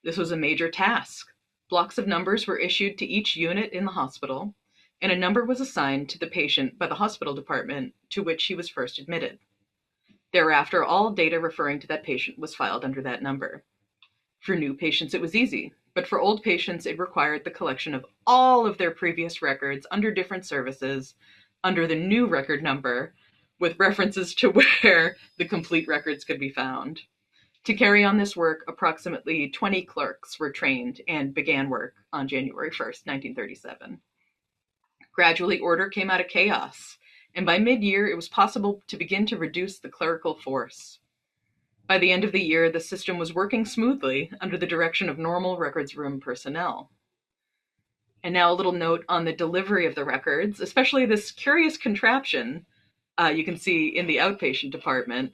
S2: This was a major task. Blocks of numbers were issued to each unit in the hospital, and a number was assigned to the patient by the hospital department to which he was first admitted. Thereafter, all data referring to that patient was filed under that number. For new patients, it was easy, but for old patients, it required the collection of all of their previous records under different services under the new record number, with references to where the complete records could be found. To carry on this work, approximately 20 clerks were trained and began work on January 1st, 1937. Gradually, order came out of chaos, and by mid-year, it was possible to begin to reduce the clerical force. By the end of the year, the system was working smoothly under the direction of normal records room personnel. And now a little note on the delivery of the records, especially this curious contraption you can see in the outpatient department.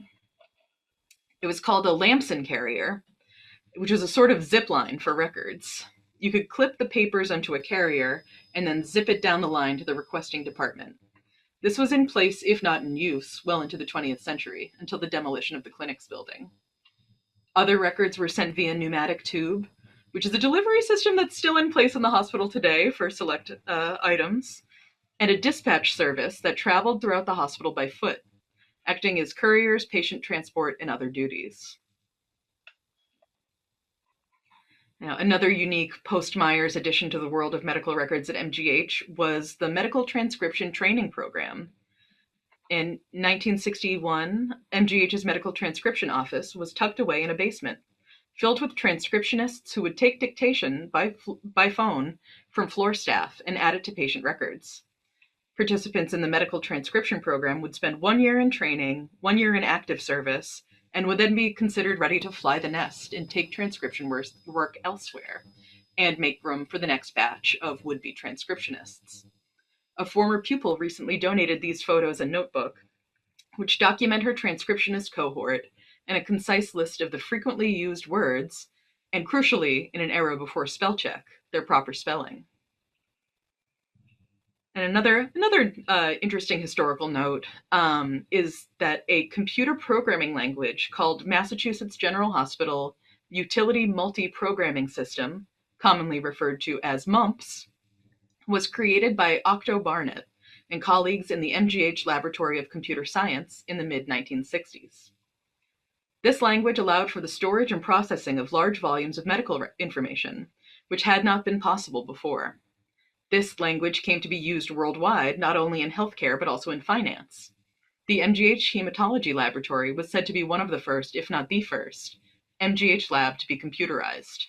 S2: It was called a Lamson carrier, which was a sort of zip line for records. You could clip the papers onto a carrier and then zip it down the line to the requesting department. This was in place, if not in use, well into the 20th century, until the demolition of the clinics building. Other records were sent via pneumatic tube, which is a delivery system that's still in place in the hospital today for select items, and a dispatch service that traveled throughout the hospital by foot, acting as couriers, patient transport, and other duties. Now, another unique post-Myers addition to the world of medical records at MGH was the Medical Transcription Training Program. In 1961, MGH's Medical Transcription Office was tucked away in a basement, filled with transcriptionists who would take dictation by phone from floor staff and add it to patient records. Participants in the medical transcription program would spend 1 year in training, 1 year in active service, and would then be considered ready to fly the nest and take transcription work elsewhere and make room for the next batch of would-be transcriptionists. A former pupil recently donated these photos and notebook, which document her transcriptionist cohort and a concise list of the frequently used words, and crucially, in an era before spell check, their proper spelling. And another interesting historical note is that a computer programming language called Massachusetts General Hospital Utility Multi-Programming System, commonly referred to as MUMPS, was created by Octo Barnett and colleagues in the MGH Laboratory of Computer Science in the mid-1960s. This language allowed for the storage and processing of large volumes of medical information, which had not been possible before. This language came to be used worldwide, not only in healthcare, but also in finance. The MGH Hematology Laboratory was said to be one of the first, if not the first, MGH lab to be computerized.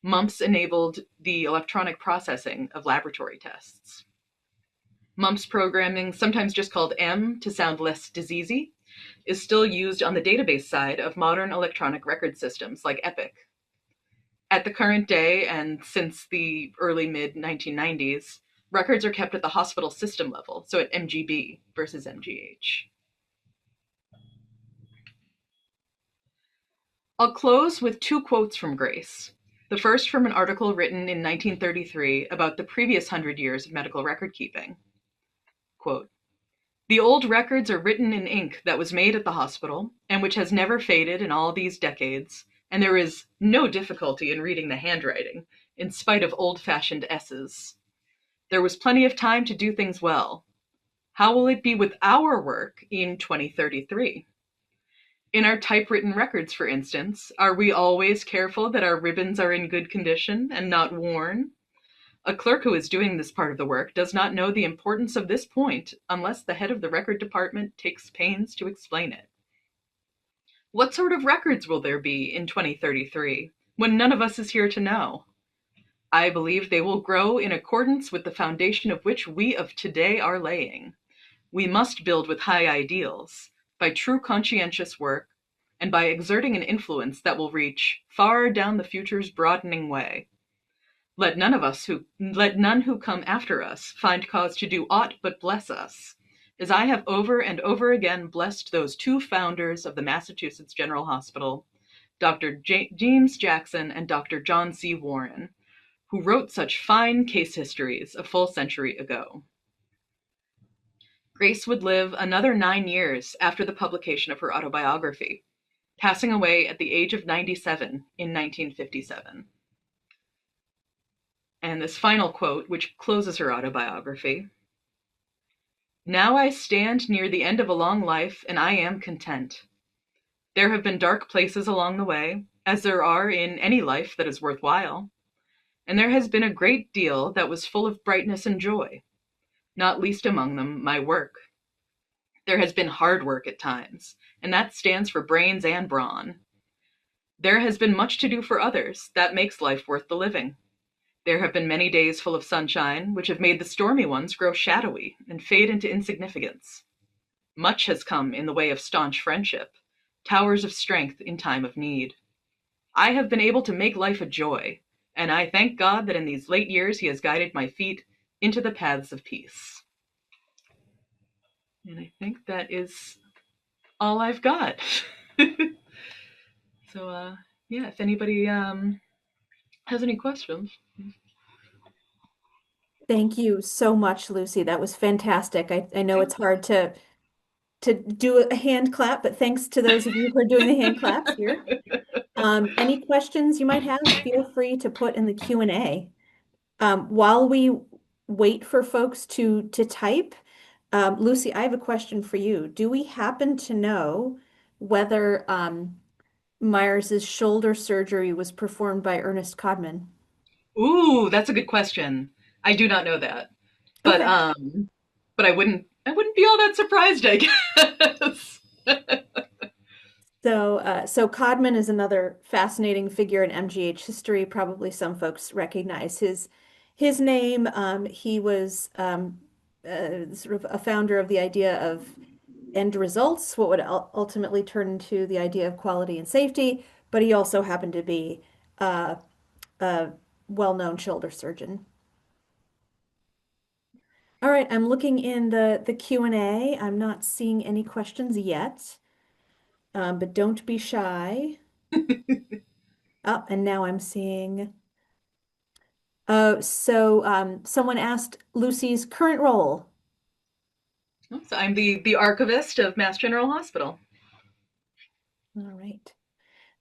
S2: Mumps enabled the electronic processing of laboratory tests. Mumps programming, sometimes just called M to sound less diseasy, is still used on the database side of modern electronic record systems like Epic. At the current day, and since the early mid 1990s, records are kept at the hospital system level, so at MGB versus MGH. I'll close with two quotes from Grace. The first from an article written in 1933 about the previous 100 years of medical record keeping. Quote, "The old records are written in ink that was made at the hospital, and which has never faded in all these decades, and there is no difficulty in reading the handwriting, in spite of old-fashioned S's. There was plenty of time to do things well. How will it be with our work in 2033? In our typewritten records, for instance, are we always careful that our ribbons are in good condition and not worn? A clerk who is doing this part of the work does not know the importance of this point unless the head of the record department takes pains to explain it. What sort of records will there be in 2033 when none of us is here to know? I believe they will grow in accordance with the foundation of which we of today are laying. We must build with high ideals, by true conscientious work, and by exerting an influence that will reach far down the future's broadening way. Let none who come after us find cause to do aught but bless us, as I have over and over again blessed those two founders of the Massachusetts General Hospital, Dr. James Jackson and Dr. John C. Warren, who wrote such fine case histories a full century ago." Grace would live another 9 years after the publication of her autobiography, passing away at the age of 97 in 1957. And this final quote, which closes her autobiography: "Now I stand near the end of a long life, and I am content. There have been dark places along the way, as there are in any life that is worthwhile, and there has been a great deal that was full of brightness and joy, not least among them my work. There has been hard work at times, and that stands for brains and brawn. There has been much to do for others, that makes life worth the living. There have been many days full of sunshine, which have made the stormy ones grow shadowy and fade into insignificance. Much has come in the way of staunch friendship, towers of strength in time of need. I have been able to make life a joy, and I thank God that in these late years he has guided my feet into the paths of peace." And I think that is all I've got. So, yeah, if anybody has any questions.
S1: Thank you so much, Lucy. That was fantastic. I know it's hard to do a hand clap, but thanks to those of you who are doing the hand claps here. Any questions you might have, feel free to put in the Q&A. While we wait for folks to type, Lucy, I have a question for you. Do we happen to know whether Myers's shoulder surgery was performed by Ernest Codman?
S2: Ooh, that's a good question. I do not know that, but
S1: Okay.
S2: but I wouldn't be all that surprised, I guess.
S1: So Codman is another fascinating figure in MGH history. Probably some folks recognize his name. He was sort of a founder of the idea of end results, what would ultimately turn into the idea of quality and safety. But he also happened to be a well-known shoulder surgeon. All right, I'm looking in the Q&A. I'm not seeing any questions yet. But don't be shy. Oh, and now I'm seeing. Someone asked Lucy's current role.
S2: So I'm the archivist of Mass General Hospital.
S1: All right.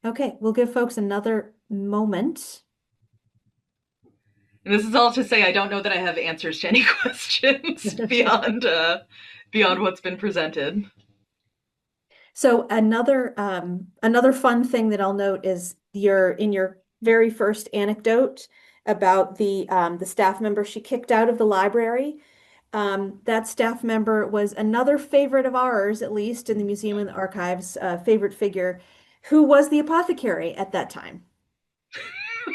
S1: Okay, we'll give folks another moment.
S2: And this is all to say I don't know that I have answers to any questions beyond what's been presented.
S1: So another fun thing that I'll note is in your very first anecdote about the staff member she kicked out of the library. That staff member was another favorite of ours, at least in the Museum and the Archives, favorite figure, who was the apothecary at that time.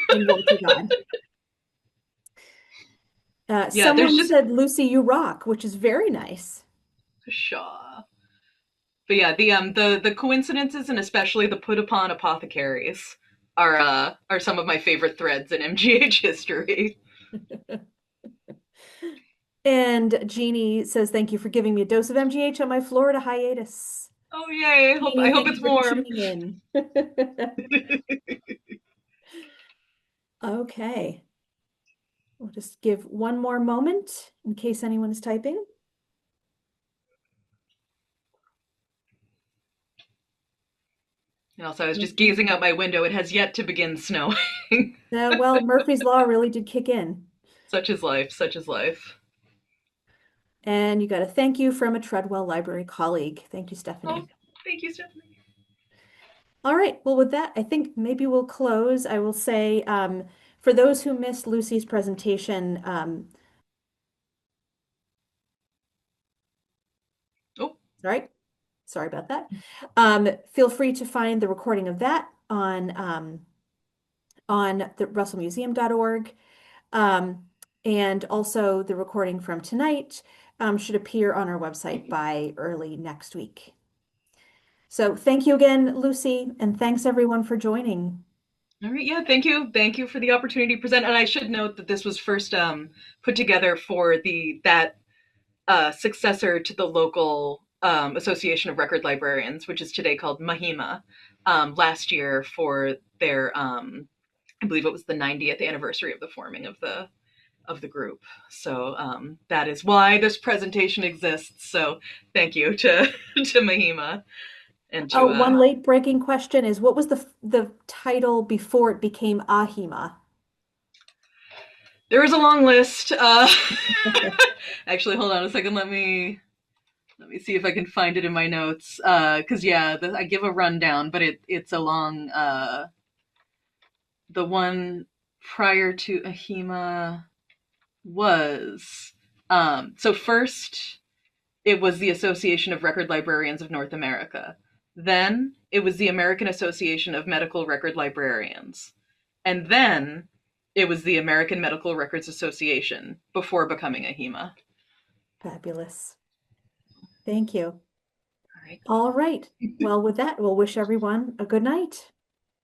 S1: and woe to God.
S2: Yeah, there's
S1: Someone
S2: just
S1: said, Lucy, you rock, which is very nice.
S2: Shaw. But yeah, the coincidences and especially the put upon apothecaries are some of my favorite threads in MGH history.
S1: And Jeannie says, thank you for giving me a dose of MGH on my Florida hiatus.
S2: Oh yay! I
S1: Jeannie,
S2: hope
S1: thank you
S2: it's
S1: for
S2: warm.
S1: tuning in. Okay. We'll just give one more moment in case anyone is typing.
S2: And also, I was just
S1: Okay.
S2: gazing out my window. It has yet to begin snowing.
S1: Well, Murphy's Law really did kick in.
S2: Such is life. Such is life.
S1: And you got a thank you from a Treadwell Library colleague. Thank you,
S2: Oh,
S1: Stephanie.
S2: thank you, Stephanie.
S1: All right. Well, with that, I think maybe we'll close. I will say, for those who missed Lucy's presentation,
S2: Oh,
S1: sorry, sorry about that. Feel free to find the recording of that on the russellmuseum.org. Um, and also the recording from tonight should appear on our website by early next week. So thank you again, Lucy, and thanks everyone for joining.
S2: all right. Yeah, thank you for the opportunity to present. And I should note that this was first put together for the that successor to the local Association of Record Librarians, which is today called Mahima. Last year for their, I believe it was the 90th anniversary of the forming of the group. So that is why this presentation exists. So thank you to to Mahima and
S1: Oh,
S2: to
S1: one late breaking question is what was the title before it became Ahima?
S2: there is a long list. Actually, hold on a second. Let me see if I can find it in my notes. Because yeah, I give a rundown, but it's a long. The one prior to Ahima was so first it was the Association of Record Librarians of North America. Then it was the American Association of Medical Record Librarians. And then it was the American Medical Records Association before becoming AHIMA.
S1: Fabulous. Thank you.
S2: All right.
S1: All right. Well, with that, we'll wish everyone a good night.